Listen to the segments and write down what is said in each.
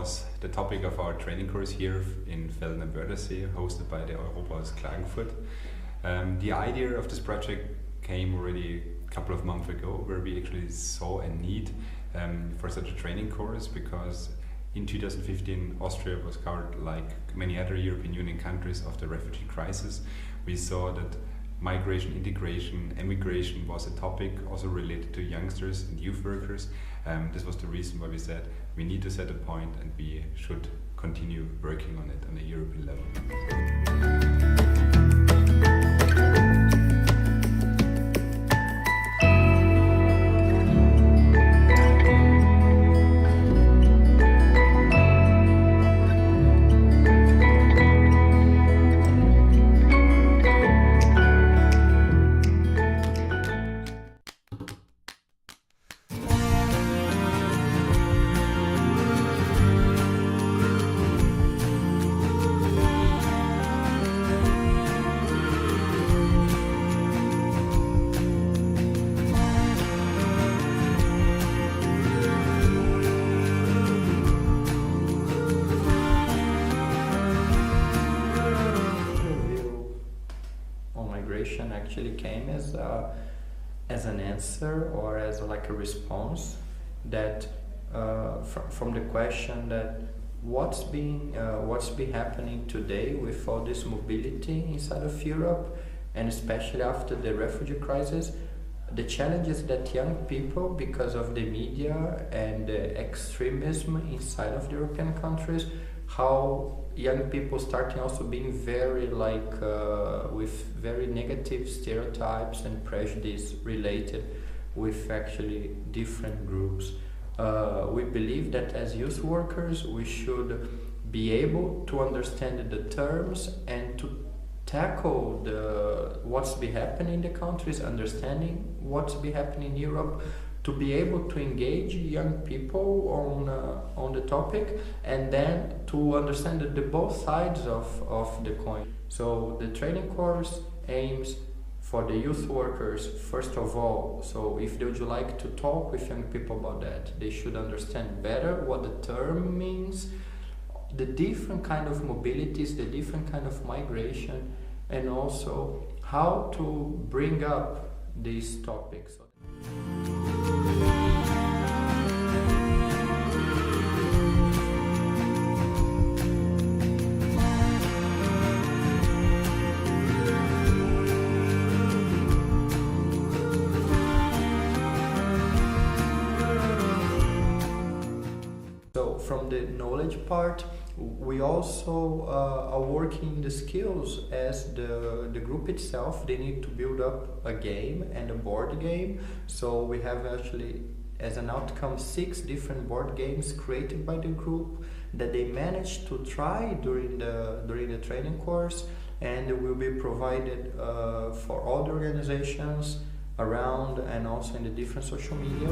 was the topic of our training course here in Velden am Wörthersee, hosted by the Europahaus Klagenfurt. The idea of this project came already a couple of months ago, where we actually saw a need for such a training course, because in 2015 Austria was covered, like many other European Union countries, of the refugee crisis. We saw that migration, integration, emigration was a topic also related to youngsters and youth workers. This was the reason why we said we need to set a point and we should continue working on it on a European level. Actually came as an answer, or as like a response that from the question that what's been happening today with all this mobility inside of Europe, and especially after the refugee crisis, the challenges that young people, because of the media and the extremism inside of the European countries, how young people starting also being very with very negative stereotypes and prejudice related with actually different groups. We believe that as youth workers we should be able to understand the terms and to tackle what's be happening in the countries, understanding what's be happening in Europe, to be able to engage young people on the topic, and then to understand the both sides of the coin. So the training course aims for the youth workers, first of all, so if they would like to talk with young people about that, they should understand better what the term means, the different kind of mobilities, the different kind of migration, and also how to bring up these topics. So from the knowledge part, we also are working the skills as the group itself. They need to build up a game and a board game. So we have actually, as an outcome, 6 different board games created by the group that they managed to try during the training course, and will be provided for all the organizations around and also in the different social media.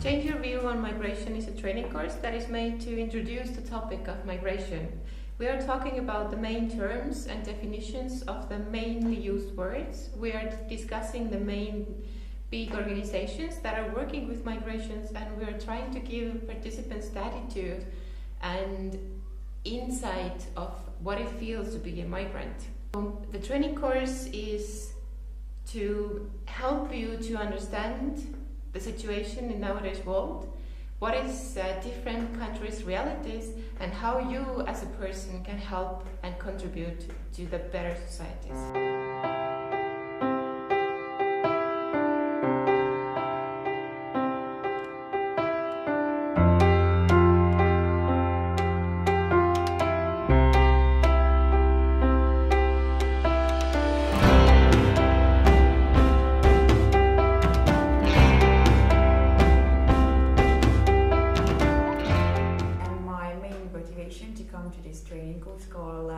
Change Your View on Migration is a training course that is made to introduce the topic of migration. We are talking about the main terms and definitions of the mainly used words. We are discussing the main big organizations that are working with migrations, and we are trying to give participants the attitude and insight of what it feels to be a migrant. The training course is to help you to understand the situation in nowadays world, what is different countries' realities, and how you as a person can help and contribute to the better societies. training course called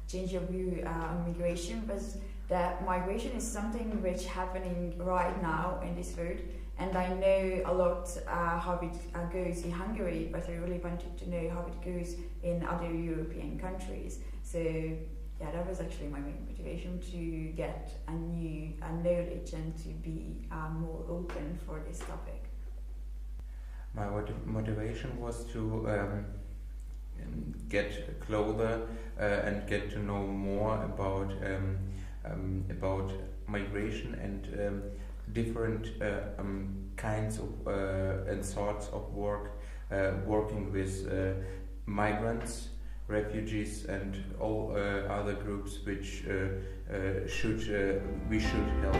change your view on migration, was that migration is something which happening right now in this world. And I know a lot how it goes in Hungary, but I really wanted to know how it goes in other European countries. So yeah, that was actually my main motivation, to get a new knowledge and to be more open for this topic. My motivation was to get closer and get to know more about migration and different kinds of and sorts of work, working with migrants, refugees, and all other groups which we should help.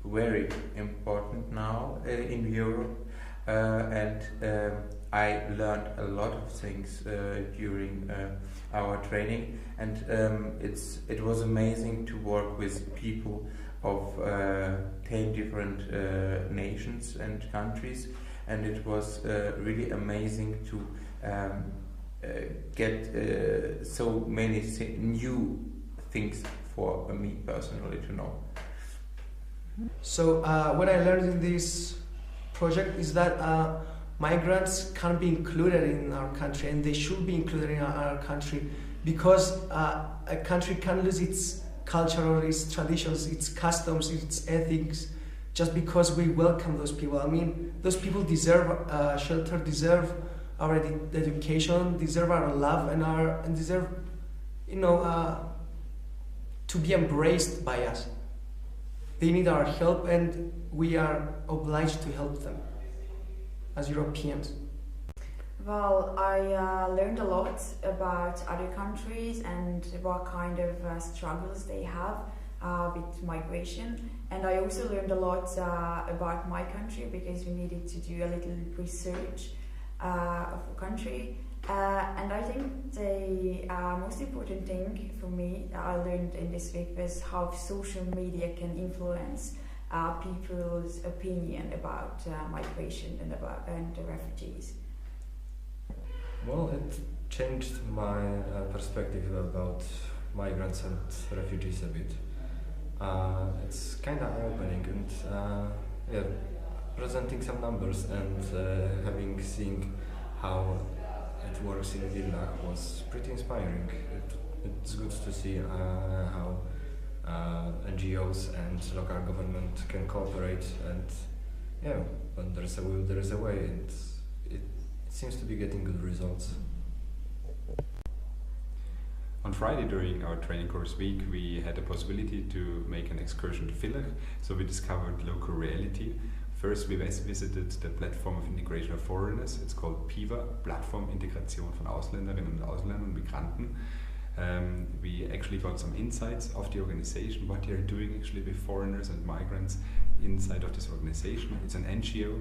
Very important now in Europe, and I learned a lot of things during our training, and it was amazing to work with people of 10 different nations and countries, and it was really amazing to get so many new things for me personally to know. So what I learned in this project is that migrants can be included in our country, and they should be included in our country, because a country can lose its culture or its traditions, its customs, its ethics, just because we welcome those people. I mean, those people deserve shelter, deserve our education, deserve our love, and deserve, to be embraced by us. They need our help, and we are obliged to help them as Europeans. Well, I learned a lot about other countries and what kind of struggles they have with migration. And I also learned a lot about my country, because we needed to do a little research of the country. And I think the most important thing for me that I learned in this week was how social media can influence people's opinion about migration and the refugees. Well, it changed my perspective about migrants and refugees a bit. It's kind of eye-opening, and presenting some numbers and seen how it works in Vilna was pretty inspiring. It's good to see how NGOs and local government can cooperate, and when there is a will, there is a way, and it seems to be getting good results. On Friday during our training course week, we had the possibility to make an excursion to Villach, so we discovered local reality. First, we visited the platform of integration of foreigners. It's called PIVA, Plattform Integration von Ausländerinnen und Ausländern und Migranten. We actually got some insights of the organization, what they are doing actually with foreigners and migrants inside of this organization. It's an NGO,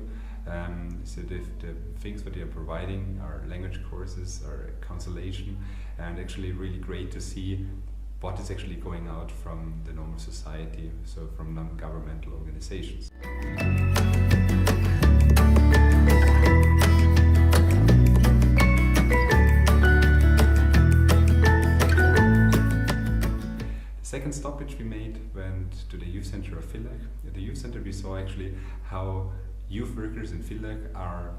so the things that they are providing are language courses, are consultation, and actually really great to see what is actually going out from the normal society, so from non-governmental organizations. Second stoppage we made went to the youth center of Villach. At the youth center we saw actually how youth workers in Villach are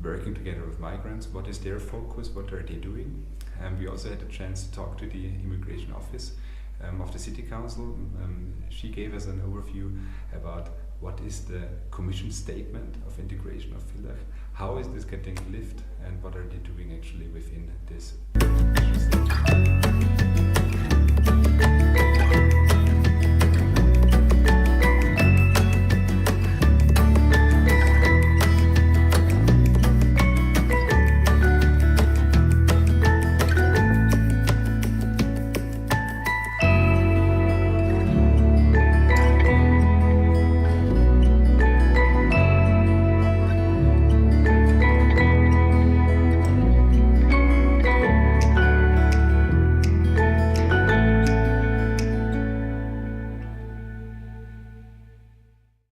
working together with migrants, what is their focus, what are they doing. And we also had a chance to talk to the immigration office of the city council. She gave us an overview about what is the commission statement of integration of Villach, how is this getting lived, and what are they doing actually within this mission statement.